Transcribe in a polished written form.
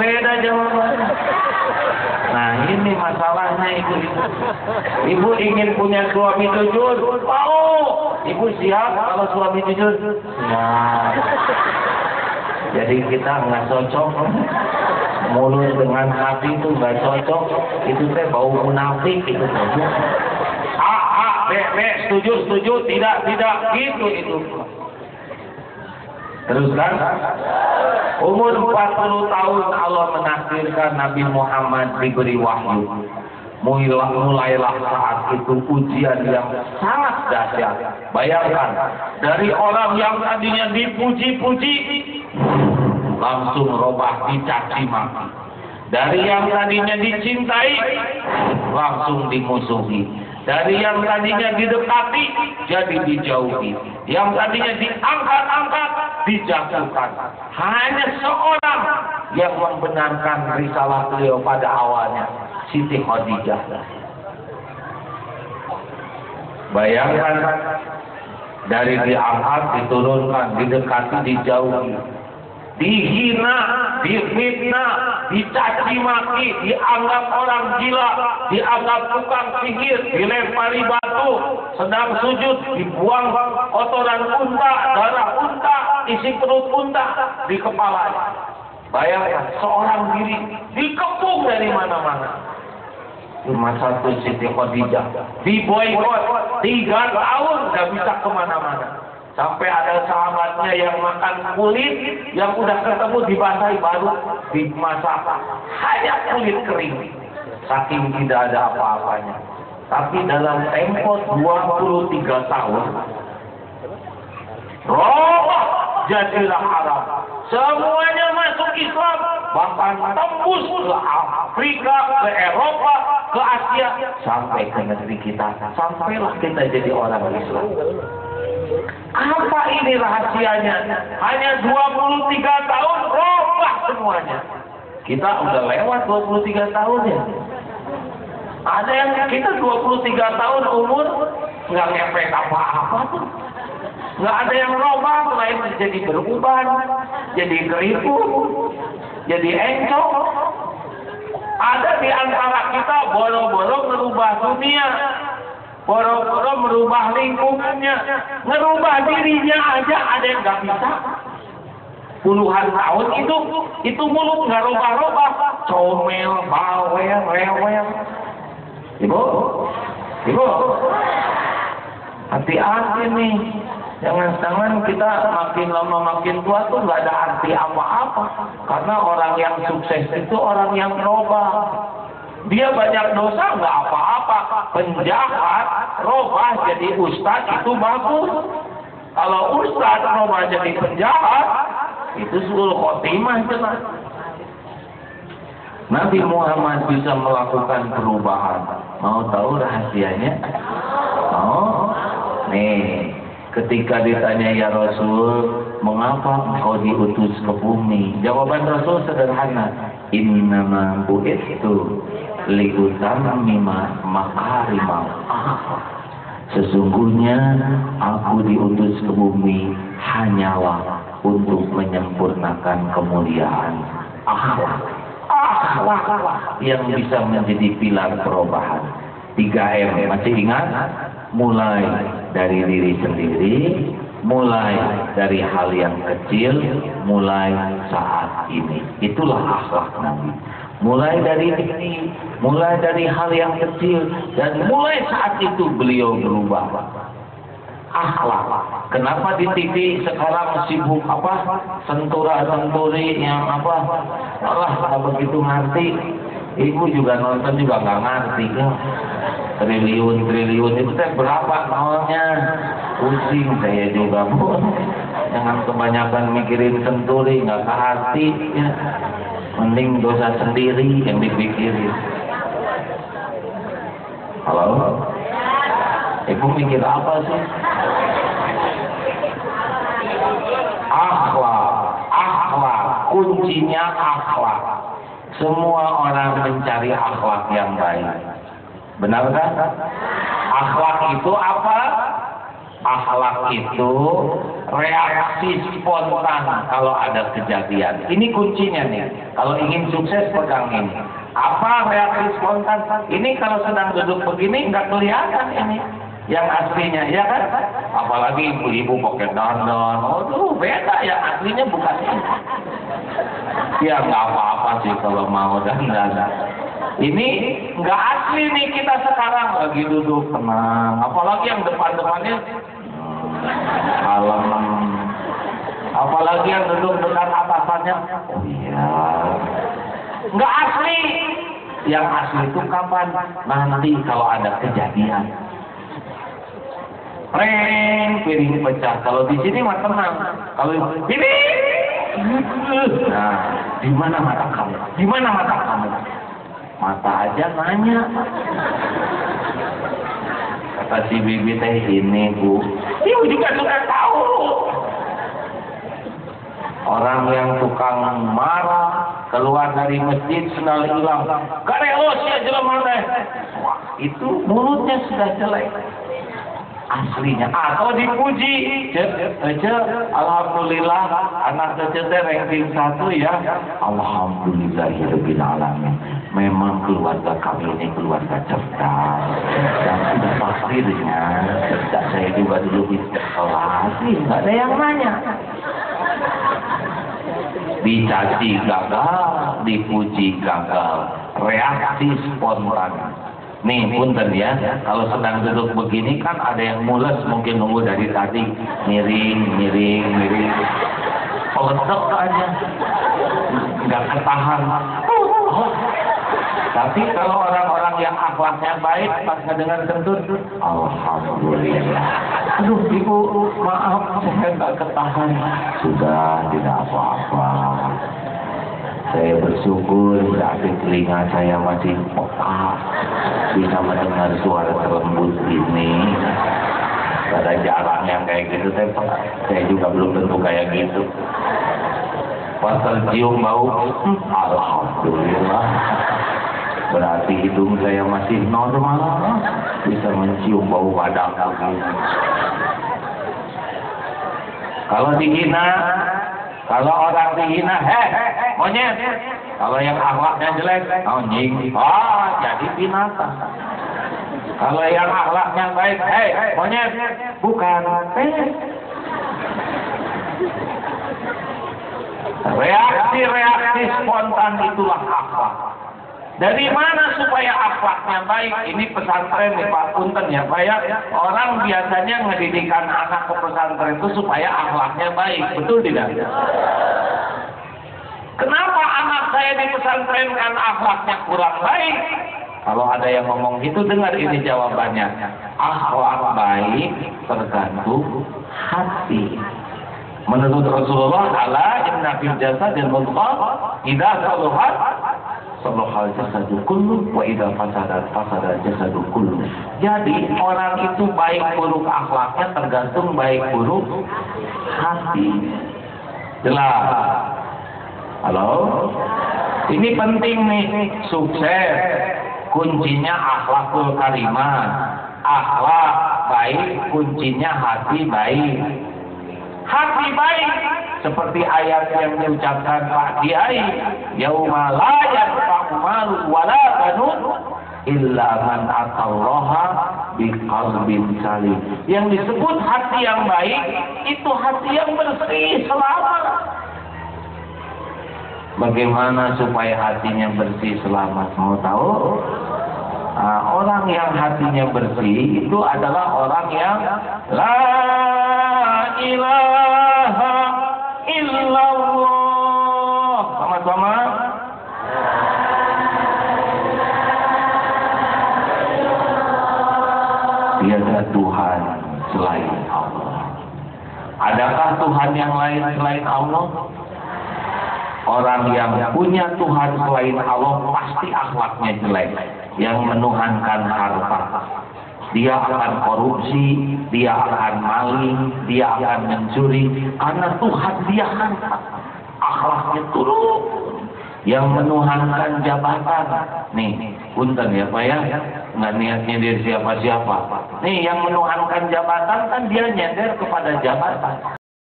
beda jawabannya. Nah ini masalahnya ibu-ibu. Ibu ingin punya suami jujur, mau. Ibu siap kalau suami jujur? Siap. Jadi kita nggak cocok. Mulut dengan hati itu nggak cocok. Itu teh bau munafik itu. A, B, setuju, tidak, gitu itu. Teruskan. Umur 40 tahun Allah menakdirkan Nabi Muhammad diberi wahyu. Mulailah saat itu ujian yang sangat dahsyat. Bayangkan, dari orang yang tadinya dipuji-puji, langsung robah dicaci maki. Dari yang tadinya dicintai, langsung dimusuhi. Dari yang tadinya didekati, jadi dijauhi. Yang tadinya diangkat-angkat, dijatuhkan. Hanya seorang yang membenarkan risalah beliau pada awalnya, Siti Khadijah. Bayangkan, dari diangkat, diturunkan, didekati, dijauhi. Dihina, difitnah, dicaci maki, dianggap orang gila, dianggap tukang sihir, dilempari batu, sedang sujud, dibuang kotoran unta, darah unta, isi perut unta di kepalanya. Bayangkan, seorang diri dikepung dari mana-mana. Cuma satu Siti Khadijah diboikot 3 tahun, gak bisa kemana-mana. Sampai ada sahabatnya yang makan kulit yang udah ketemu dibasahi baru dimasak, hanya kulit kering, saking tidak ada apa-apanya. Tapi dalam tempo 23 tahun, robah jadilah Arab. Semuanya masuk Islam, bahkan tembus ke Afrika, ke Eropa, ke Asia, sampai ke negeri kita. Sampailah kita jadi orang Islam. Apa ini rahasianya? Hanya 23 tahun robah semuanya. Kita udah lewat 23 tahun ya. Ada yang kita 23 tahun umur nggak ngefek apa-apa tuh. Nggak ada yang robah selain jadi beruban, jadi keriput, jadi encok. Ada di antara kita boro-boro merubah dunia. Boro-boro merubah lingkungannya, ngerubah dirinya aja ada yang nggak bisa. Puluhan tahun itu mulut nggak robah-robah, comel, bawel, rewel. Ibu, hati-hati nih, jangan-jangan kita makin lama makin tua tuh nggak ada arti apa-apa. Karena orang yang sukses itu orang yang robah. Dia banyak dosa nggak apa-apa. Penjahat robah jadi ustadz itu bagus. Kalau ustadz robah jadi penjahat itu sul khotimah jelas. Nabi Muhammad bisa melakukan perubahan. Mau tahu rahasianya? Mau? Nih, ketika ditanya ya Rasul, mengapa engkau diutus ke bumi? Jawaban Rasul sederhana. Innama bu'itsu liutammima makarimal akhlak. Sesungguhnya aku diutus ke bumi hanyalah untuk menyempurnakan kemuliaan akhlak. Akhlak yang bisa menjadi pilar perubahan. 3M masih ingat? Mulai dari diri sendiri, mulai dari hal yang kecil, mulai saat ini. Itulah akhlak Nabi. Mulai dari diri, mulai dari hal yang kecil, dan mulai saat itu beliau berubah. Akhlak. Kenapa di TV sekarang sibuk apa? Sentura-senturi yang apa? Allah nggak begitu ngerti. Ibu juga nonton juga nggak ngerti ya. Triliun itu teh berapa nolnya? Pusing saya juga Bu. Jangan kebanyakan mikirin senturi, nggak ke hati ya. Mending dosa sendiri yang dipikirin. Halo? Ibu mikir apa sih? Akhlak, kuncinya akhlak. Semua orang mencari akhlak yang baik. Benar kan? Akhlak itu apa? Akhlak itu reaksi spontan kalau ada kejadian. Ini kuncinya nih. Kalau ingin sukses pegang ini. Apa reaksi spontan? Ini kalau sedang duduk begini nggak kelihatan ini yang aslinya, ya kan? Apalagi ibu-ibu pakai dandan, tuh beda, yang aslinya bukan ini. Ya nggak apa-apa sih kalau mau dandan. Ini nggak asli nih kita sekarang lagi duduk tenang. Apalagi yang depan-depannya kalem. Apalagi yang duduk dekat atasannya, oh iya, nggak asli. Yang asli itu kapan? Nanti kalau ada kejadian. Reng, piring pecah. Kalau di sini mah tenang. Kalau ini, nah, di mana mata kamu? Di mana mata kamu? Mata aja nanya. Kata si bibi teh ini, Bu. Ibu juga suka tahu. Orang yang tukang marah keluar dari masjid sendal hilang. Kareos ya jelema teh. Wah, itu mulutnya sudah jelek. Aslinya atau dipuji, alhamdulillah anak cece ranking 1 ya, alhamdulillahirabbil alamin. Memang keluarga kami ini keluarga cerdas dan sudah pasti dengan cerdas. Saya juga dulu di sekolah sih nggak ada yang nanya. Dicaci gagal, dipuji gagal, reaksi spontan. Nih punten ya, kalau sedang duduk begini kan ada yang mules mungkin nunggu dari tadi, miring. Peletek aja, nggak ketahan. Tapi kalau orang-orang yang akhlaknya baik pas ngedengar kentut, alhamdulillah. Aduh ibu, maaf saya nggak ketahan. Sudah, tidak apa-apa. Saya bersyukur berarti telinga saya masih peka bisa mendengar suara terlembut ini. Ada jarang yang kayak gitu, saya juga belum tentu kayak gitu. Pas tercium bau, alhamdulillah. Berarti hidung saya masih normal, bisa mencium bau badak begini. Kalau dihina, kalau orang dihina, monyet. Kalau yang akhlaknya jelek, anjing. Jadi binatang. Kalau yang akhlaknya baik, monyet. Bukan. Reaksi spontan itulah akhlak. Dari mana supaya akhlaknya baik? Ini pesantren nih Pak Punten ya Pak ya. Orang biasanya ngedidikan anak ke pesantren itu supaya akhlaknya baik. Betul tidak? Kenapa anak saya di pesantren kan akhlaknya kurang baik? Kalau ada yang ngomong gitu, dengar ini jawabannya. Akhlak baik tergantung hati. Menurut Rasulullah, inna fil jasadil mudghah idza saluhat saluhal jasadu kullu wa idza fasadat fasada jasadu kullu. Jadi orang itu baik buruk akhlaknya tergantung baik buruk hati. Jelas? Halo? Ini penting nih, sukses. Kuncinya akhlakul karimah. Akhlak baik, kuncinya hati baik. Hati baik seperti ayat yang diucapkan Pak Kiai, yauma la yanfa'u malun wala banun illa man atallaha biqalbin salim. Yang disebut hati yang baik itu hati yang bersih, selamat. Bagaimana supaya hatinya bersih selamat? Mau tahu? Orang yang hatinya bersih itu adalah orang yang la ilaha illallah. Sama-sama. Tiada Tuhan selain Allah. Adakah Tuhan yang lain selain Allah? Orang yang punya Tuhan selain Allah pasti akhlaknya jelek, yang menuhankan harta. Dia akan korupsi, dia akan maling, dia akan mencuri, karena Tuhan dia harta. Akhlaknya turun. Yang menuhankan jabatan. Nih, punten ya Pak ya, nggak niatnya dari siapa-siapa. Nih, yang menuhankan jabatan kan dia nyender kepada jabatan.